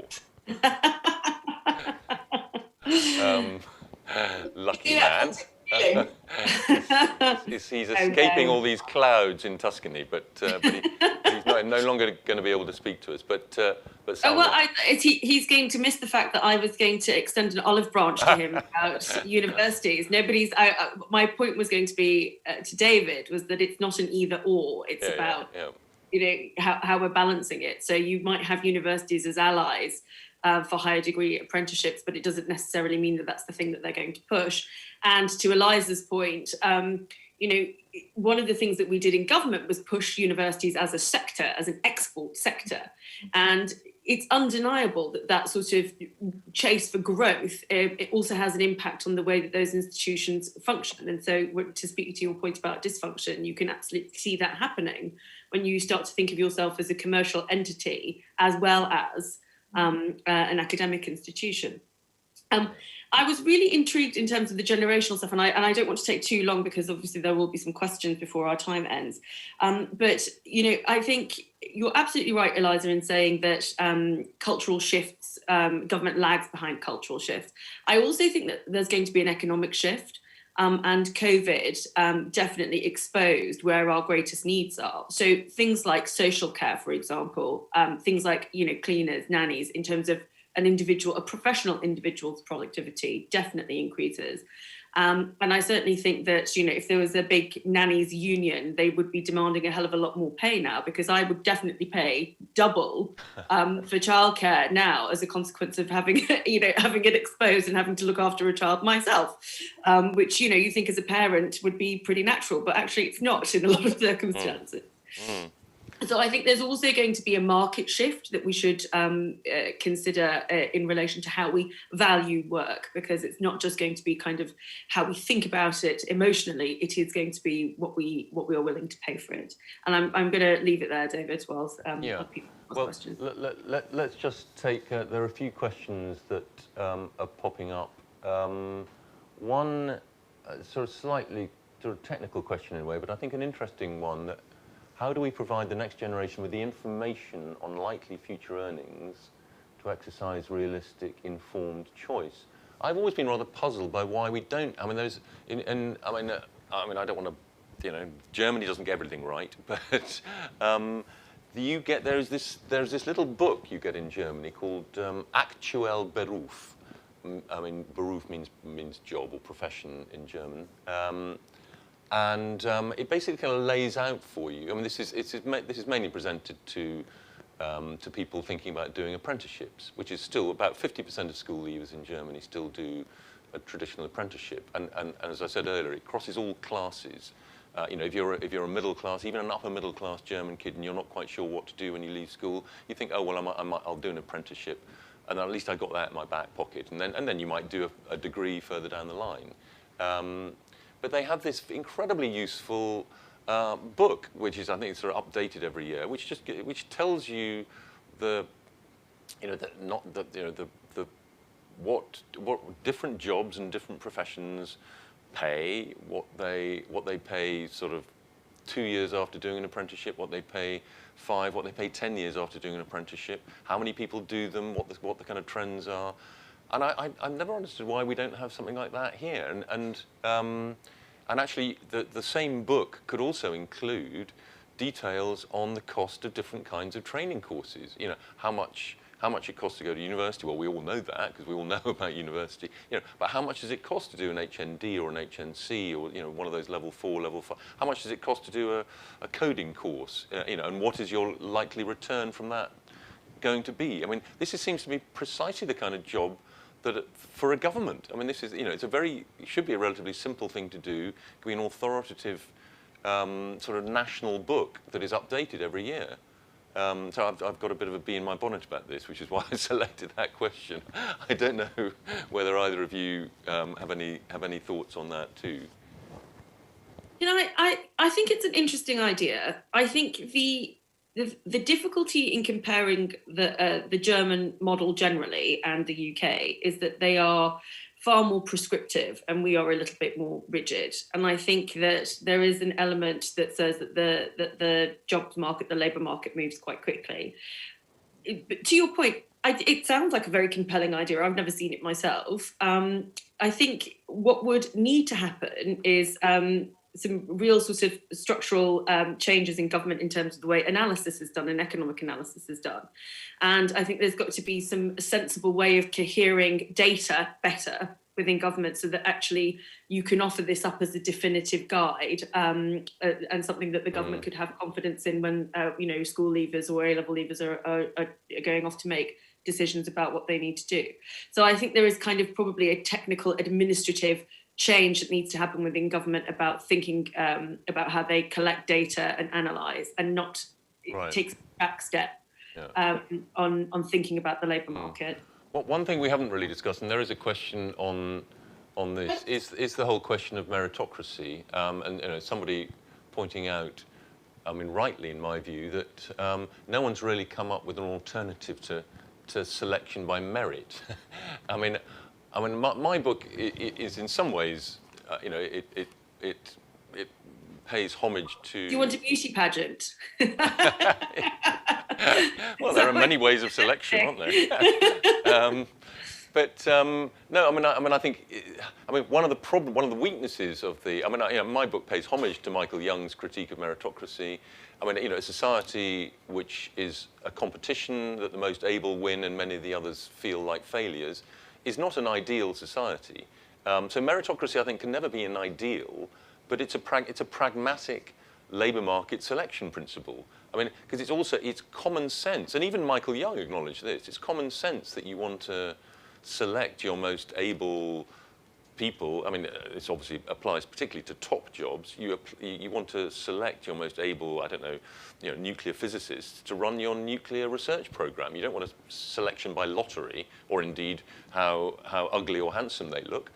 Lucky man. He's escaping all these clouds in Tuscany, but he's no longer going to be able to speak to us. But he's going to miss the fact that I was going to extend an olive branch to him about universities. My point was going to be to David was that it's not an either or. It's about how we're balancing it. So you might have universities as allies for higher degree apprenticeships, but it doesn't necessarily mean that that's the thing that they're going to push. And to Eliza's point, one of the things that we did in government was push universities as a sector, as an export sector. And it's undeniable that sort of chase for growth, it also has an impact on the way that those institutions function. And so to speak to your point about dysfunction, you can absolutely see that happening when you start to think of yourself as a commercial entity as well as an academic institution. I was really intrigued in terms of the generational stuff, and I don't want to take too long because obviously there will be some questions before our time ends. But I think you're absolutely right, Eliza, in saying that cultural shifts, government lags behind cultural shifts. I also think that there's going to be an economic shift. And COVID definitely exposed where our greatest needs are. So things like social care, for example, things like, cleaners, nannies, in terms of a professional individual's productivity definitely increases. And I certainly think that, if there was a big nannies union, they would be demanding a hell of a lot more pay now, because I would definitely pay double for childcare now as a consequence of having it exposed and having to look after a child myself, which, you think as a parent would be pretty natural, but actually it's not in a lot of circumstances. So I think there's also going to be a market shift that we should consider in relation to how we value work, because it's not just going to be kind of how we think about it emotionally. It is going to be what we are willing to pay for it. And I'm going to leave it there, David, whilst people ask questions. Let's just take. There are a few questions that are popping up. One sort of slightly technical question in a way, but I think an interesting one that how do we provide the next generation with the information on likely future earnings to exercise realistic, informed choice? I've always been rather puzzled by why we don't. I mean, I don't want to, Germany doesn't get everything right, but there's this little book you get in Germany called Aktuell Beruf. I mean, Beruf means job or profession in German. It basically kind of lays out for you. I mean, this is mainly presented to people thinking about doing apprenticeships, which is still about 50% of school leavers in Germany still do a traditional apprenticeship. And as I said earlier, it crosses all classes. If you're a middle class, even an upper middle class German kid, and you're not quite sure what to do when you leave school, you think, oh well, I'll do an apprenticeship, and at least I got that in my back pocket, and then you might do a degree further down the line. But they have this incredibly useful book, which is, I think, sort of updated every year, which tells you what different jobs and different professions pay, what they pay sort of 2 years after doing an apprenticeship, what they pay 5, what they pay 10 years after doing an apprenticeship, how many people do them, what the kind of trends are. And I've never understood why we don't have something like that here. And actually, the same book could also include details on the cost of different kinds of training courses. How much it costs to go to university. Well, we all know that because we all know about university. But how much does it cost to do an HND or an HNC or one of those level 4, level 5? How much does it cost to do a coding course? And what is your likely return from that going to be? I mean, this seems to be precisely the kind of job that for a government. I mean, this is it should be a relatively simple thing to do. It could be an authoritative sort of national book that is updated every year. So I've got a bit of a bee in my bonnet about this, which is why I selected that question. I don't know whether either of you have any thoughts on that too. I think it's an interesting idea. I think the difficulty in comparing the German model generally and the UK is that they are far more prescriptive and we are a little bit more rigid. And I think that there is an element that says that the jobs market, the labour market moves quite quickly. But to your point, it sounds like a very compelling idea. I've never seen it myself. I think what would need to happen is some real sort of structural changes in government in terms of the way analysis is done and economic analysis is done. And I think there's got to be some sensible way of cohering data better within government so that actually you can offer this up as a definitive guide and something that the government could have confidence in when school leavers or A-level leavers are going off to make decisions about what they need to do. So I think there is kind of probably a technical administrative change that needs to happen within government about thinking about how they collect data and analyse and not take a back step on thinking about the labour market. Well, one thing we haven't really discussed, and there is a question on this, is the whole question of meritocracy. And somebody pointing out, I mean, rightly in my view, that no one's really come up with an alternative to selection by merit. I mean, my book is in some ways, it pays homage to. Do you want a beauty pageant? Well, there are many ways of selection, aren't there? No, I think one of the weaknesses of my book pays homage to Michael Young's critique of meritocracy. I mean, a society which is a competition that the most able win and many of the others feel like failures is not an ideal society. So meritocracy, I think, can never be an ideal, but it's a pragmatic labour market selection principle. I mean, because it's common sense, and even Michael Young acknowledged this. It's common sense that you want to select your most able people. I mean, this obviously applies particularly to top jobs. You want to select your most able, nuclear physicists to run your nuclear research program. You don't want a selection by lottery, or indeed how ugly or handsome they look.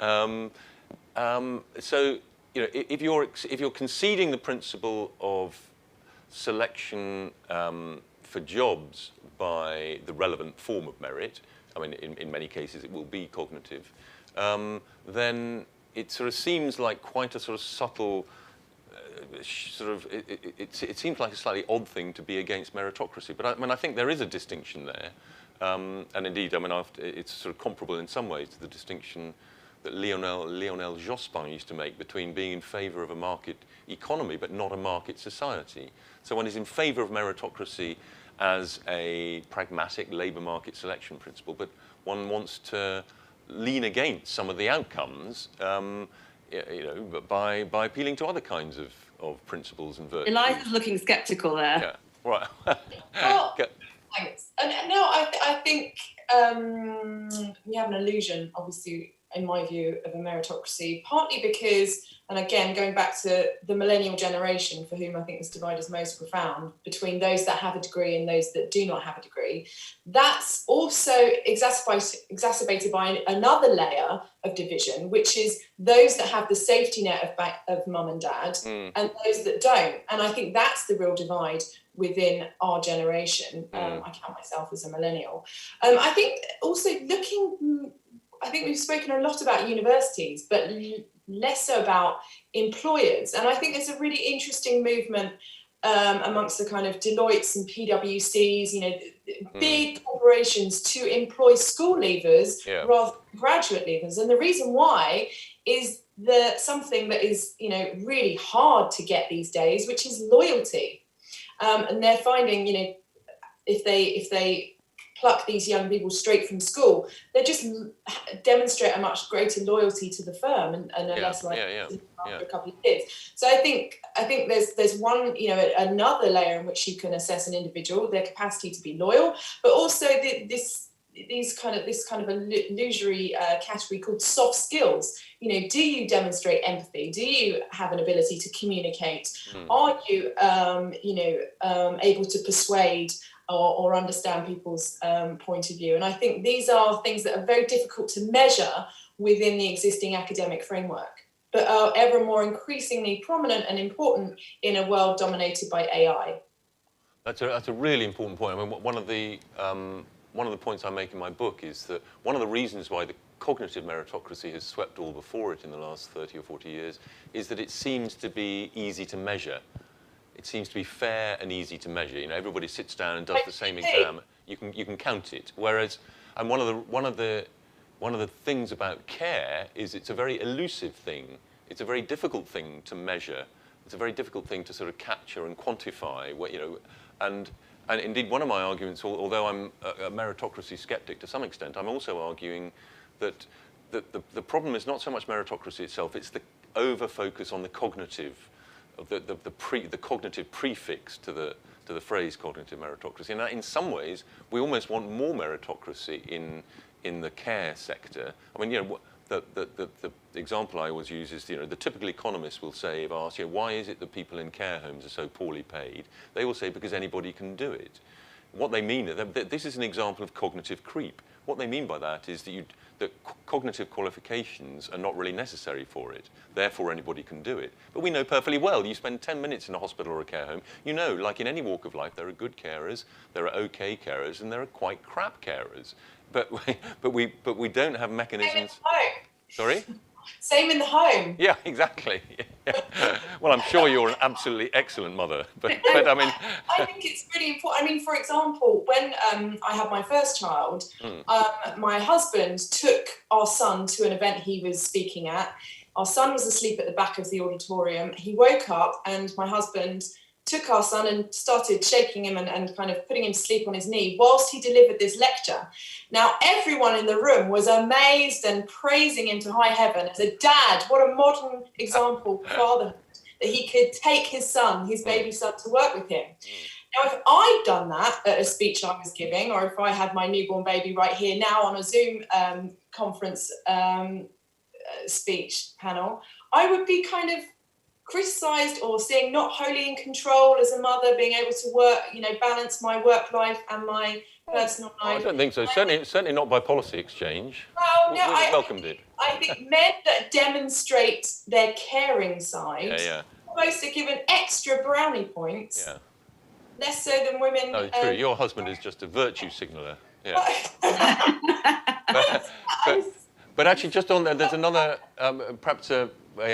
So if you're conceding the principle of selection for jobs by the relevant form of merit, I mean, in many cases it will be cognitive, then it sort of seems like quite a sort of subtle it seems like a slightly odd thing to be against meritocracy, but I think there is a distinction there, and indeed, it's sort of comparable in some ways to the distinction that Lionel Jospin used to make between being in favour of a market economy but not a market society. So one is in favour of meritocracy as a pragmatic labour market selection principle, but one wants to lean against some of the outcomes, by appealing to other kinds of principles and virtues. Eliza's looking sceptical there. Yeah, right. Well, thanks. And no, I think we have an illusion, obviously, in my view, of a meritocracy, partly because, and again, going back to the millennial generation, for whom I think this divide is most profound, between those that have a degree and those that do not have a degree, that's also exacerbated by another layer of division, which is those that have the safety net of mum and dad and those that don't. And I think that's the real divide within our generation. I count myself as a millennial. I think also I think we've spoken a lot about universities, but less so about employers. And I think there's a really interesting movement amongst the kind of Deloittes and PwCs, big corporations to employ school leavers rather than graduate leavers. And the reason why is something that is, really hard to get these days, which is loyalty. And they're finding, if they pluck these young people straight from school, they just demonstrate a much greater loyalty to the firm and are less likely to after a couple of years. So I think there's one, another layer in which you can assess an individual, their capacity to be loyal, but also this kind of illusory category called soft skills. Do you demonstrate empathy? Do you have an ability to communicate? Are you able to persuade or understand people's point of view? And I think these are things that are very difficult to measure within the existing academic framework, but are ever more increasingly prominent and important in a world dominated by AI. That's a really important point. I mean, one of the points I make in my book is that one of the reasons why the cognitive meritocracy has swept all before it in the last 30 or 40 years is that it seems to be easy to measure. It seems to be fair and easy to measure. Everybody sits down and does the same exam. You can count it. Whereas, and one of the things about care is it's a very elusive thing. It's a very difficult thing to measure. It's a very difficult thing to sort of capture and quantify. And indeed, one of my arguments, although I'm a meritocracy skeptic to some extent, I'm also arguing that the problem is not so much meritocracy itself. It's the over-focus on the cognitive. The cognitive prefix to the phrase cognitive meritocracy, and in some ways we almost want more meritocracy in the care sector. I mean, the example I always use is, the typical economist will say, if asked, why is it that people in care homes are so poorly paid? They will say, because anybody can do it. What they mean, this is an example of cognitive creep. What they mean by that is that cognitive qualifications are not really necessary for it. Therefore, anybody can do it. But we know perfectly well, you spend 10 minutes in a hospital or a care home, like in any walk of life, there are good carers, there are okay carers, and there are quite crap carers. But we don't have mechanisms. Same in the home. Sorry? Same in the home. Yeah, exactly. Well, I'm sure you're an absolutely excellent mother, but I mean, I think it's really important. I mean, for example, when I had my first child, my husband took our son to an event he was speaking at. Our son was asleep at the back of the auditorium. He woke up, and my husband took our son and started shaking him and kind of putting him to sleep on his knee whilst he delivered this lecture. Now, everyone in the room was amazed and praising him to high heaven as a dad. What a modern example of fatherhood, that he could take his son, his baby son, to work with him. Now, if I'd done that at a speech I was giving, or if I had my newborn baby right here now on a Zoom conference speech panel, I would be kind of criticised or seeing not wholly in control as a mother, being able to work, balance my work life and my personal life. I don't think so. Certainly not by policy exchange. Well, no, I welcomed it. I think men that demonstrate their caring side almost are given extra brownie points. Yeah. Less so than women. No, true. Your husband is just a virtue signaller. Yeah. But actually, just on there, there's another, perhaps,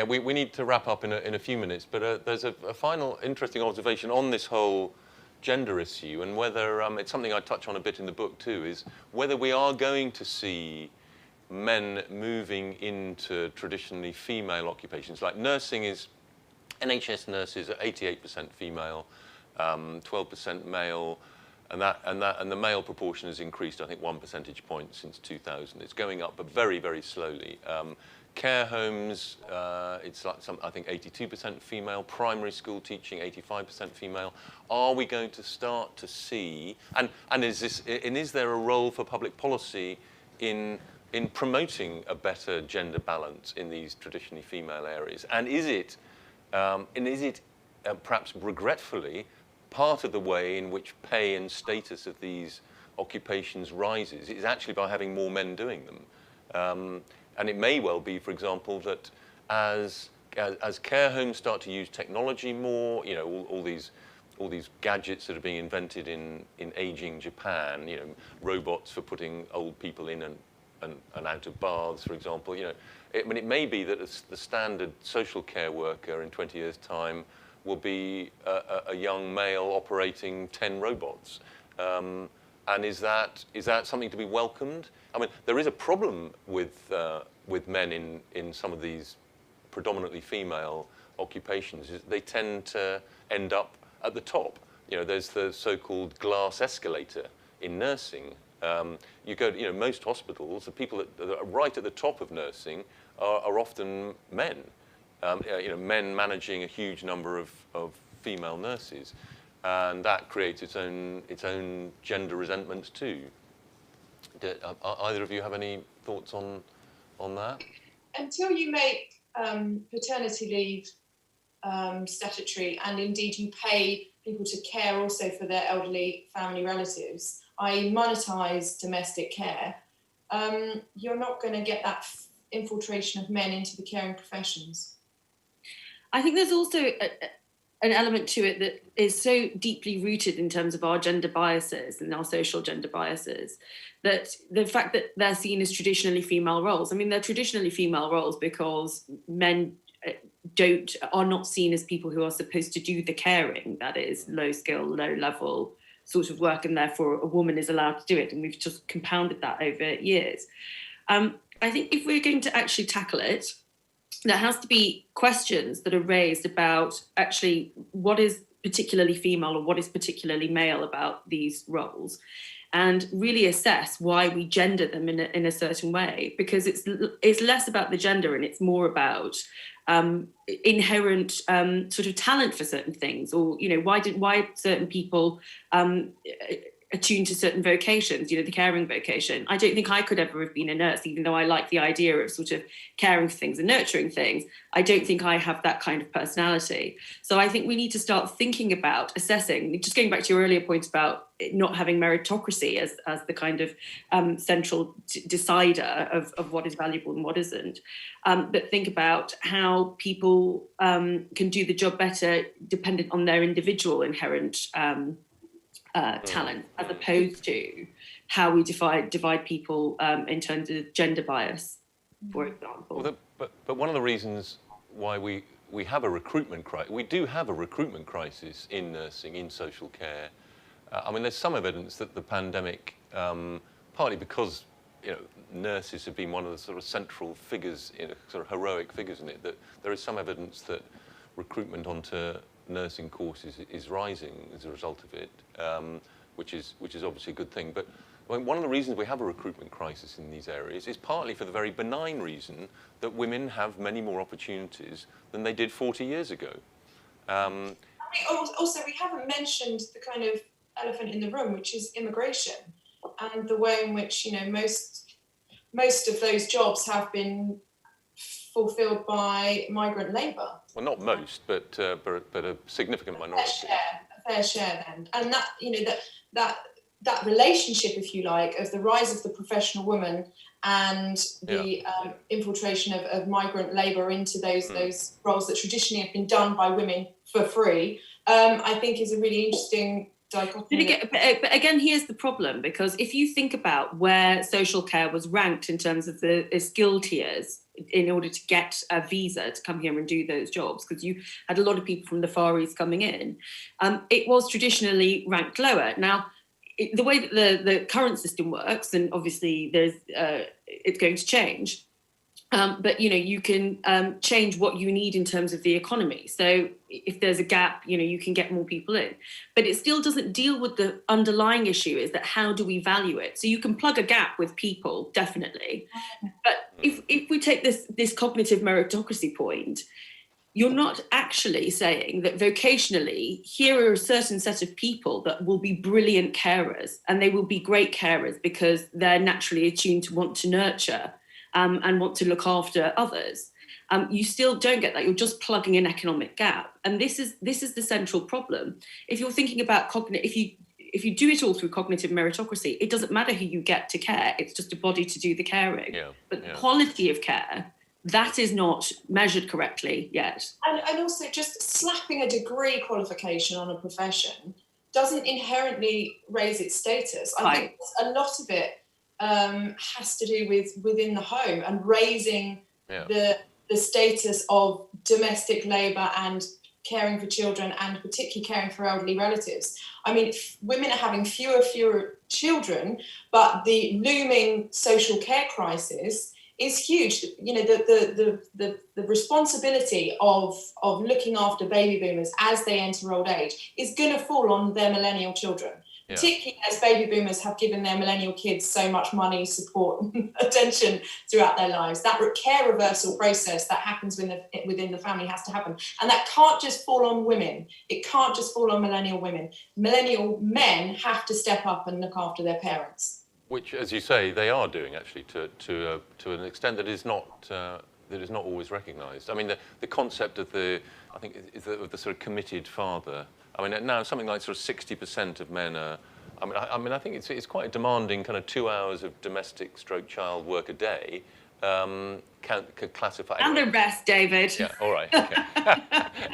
we need to wrap up in a few minutes, but there's a final interesting observation on this whole gender issue, and whether, it's something I touch on a bit in the book too, is whether we are going to see men moving into traditionally female occupations. Like nursing is, NHS nurses are 88% female, 12% male, and the male proportion has increased, I think, 1 percentage point since 2000. It's going up, but very, very slowly. Care homes, it's like I think 82% female. Primary school teaching, 85% female. Are we going to start to see? And is there a role for public policy in promoting a better gender balance in these traditionally female areas? And is it perhaps regretfully part of the way in which pay and status of these occupations rises is actually by having more men doing them? And it may well be, for example, that as care homes start to use technology more, you know, all these gadgets that are being invented in aging Japan, you know, robots for putting old people in and out of baths, for example, you know, it may be that the standard social care worker in 20 years' time will be a young male operating 10 robots. And is that something to be welcomed? I mean, there is a problem with men in some of these predominantly female occupations. Is they tend to end up at the top. You know, there's the so-called glass escalator in nursing. You go to, you know, most hospitals, the people that are right at the top of nursing are often men. You know, men managing a huge number of female nurses. And that creates its own gender resentments too. Either of you have any thoughts on that? Until you make paternity leave statutory, and indeed you pay people to care also for their elderly family relatives, i.e. monetize domestic care, you're not going to get that infiltration of men into the caring professions. I think there's also an element to it that is so deeply rooted in terms of our gender biases and our social gender biases, that the fact that they're seen as traditionally female roles, I mean, they're traditionally female roles because men are not seen as people who are supposed to do the caring, that is low skill, low level sort of work, and therefore a woman is allowed to do it. And we've just compounded that over years. I think if we're going to actually tackle it, there has to be questions that are raised about actually what is particularly female or what is particularly male about these roles, and really assess why we gender them in a certain way, because it's less about the gender and it's more about inherent sort of talent for certain things, or, you know, why certain people attuned to certain vocations, you know, the caring vocation. I don't think I could ever have been a nurse, even though I like the idea of sort of caring for things and nurturing things. I don't think I have that kind of personality. So I think we need to start thinking about assessing, just going back to your earlier point about not having meritocracy as the kind of central decider of what is valuable and what isn't, but think about how people can do the job better dependent on their individual inherent talent, as opposed to how we divide people in terms of gender bias, for example. Well, but one of the reasons why we have a recruitment crisis, we do have a recruitment crisis in nursing, in social care. I mean, there's some evidence that the pandemic, partly because, you know, nurses have been one of the sort of central figures, sort of heroic figures in it, that there is some evidence that recruitment onto nursing courses is rising as a result of it, which is obviously a good thing. But one of the reasons we have a recruitment crisis in these areas is partly for the very benign reason that women have many more opportunities than they did 40 years ago. I mean, also, we haven't mentioned the kind of elephant in the room, which is immigration, and the way in which, you know, most of those jobs have been fulfilled by migrant labour. Well, not most, but a significant minority. A fair share then. And that, you know, that relationship, if you like, of the rise of the professional woman and the infiltration of migrant labour into those roles that traditionally have been done by women for free, I think is a really interesting dichotomy. But again, here's the problem, because if you think about where social care was ranked in terms of the skill tiers in order to get a visa to come here and do those jobs, because you had a lot of people from the Far East coming in, it was traditionally ranked lower. Now, the way that the current system works, and obviously it's going to change, but you can change what you need in terms of the economy. So if there's a gap, you can get more people in, but it still doesn't deal with the underlying issue, is that how do we value it? So you can plug a gap with people, definitely, but if we take this cognitive meritocracy point, you're not actually saying that vocationally, here are a certain set of people that will be brilliant carers, and they will be great carers because they're naturally attuned to want to nurture and want to look after others. You still don't get that. You're just plugging an economic gap, and this is the central problem. If you're thinking about if you do it all through cognitive meritocracy, it doesn't matter who you get to care. It's just a body to do the caring. But the quality of care, that is not measured correctly yet. And also, just slapping a degree qualification on a profession doesn't inherently raise its status. I think a lot of it has to do with within the home and raising the status of domestic labour and caring for children, and particularly caring for elderly relatives. I mean, women are having fewer children, but the looming social care crisis is huge. The responsibility of looking after baby boomers as they enter old age is going to fall on their millennial children. Particularly as baby boomers have given their millennial kids so much money, support, and attention throughout their lives. That care reversal process that happens within the family has to happen. And that can't just fall on women. It can't just fall on millennial women. Millennial men have to step up and look after their parents. Which, as you say, they are doing actually to an extent that is not always recognised. I mean, the concept of the sort of committed father. I mean, now something like sort of 60% of men are. I mean, I think it's quite a demanding kind of 2 hours of domestic/child work a day. Can classify. And the rest, David. Yeah. All right. Okay.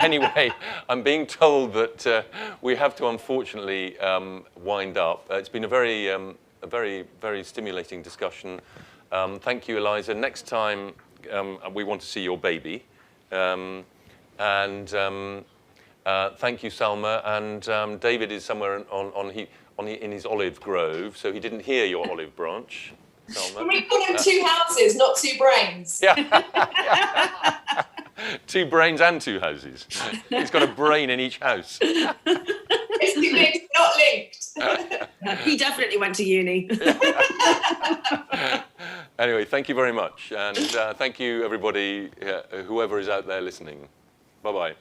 Anyway, I'm being told that we have to unfortunately wind up. It's been a very, very stimulating discussion. Thank you, Eliza. Next time we want to see your baby, thank you, Salma. And David is somewhere in his olive grove, so he didn't hear your olive branch. Salma. Can we call him two houses, not two brains? Yeah. 2 brains and 2 houses. He's got a brain in each house. It's not linked. He definitely went to uni. Anyway, thank you very much. And thank you, everybody, whoever is out there listening. Bye-bye.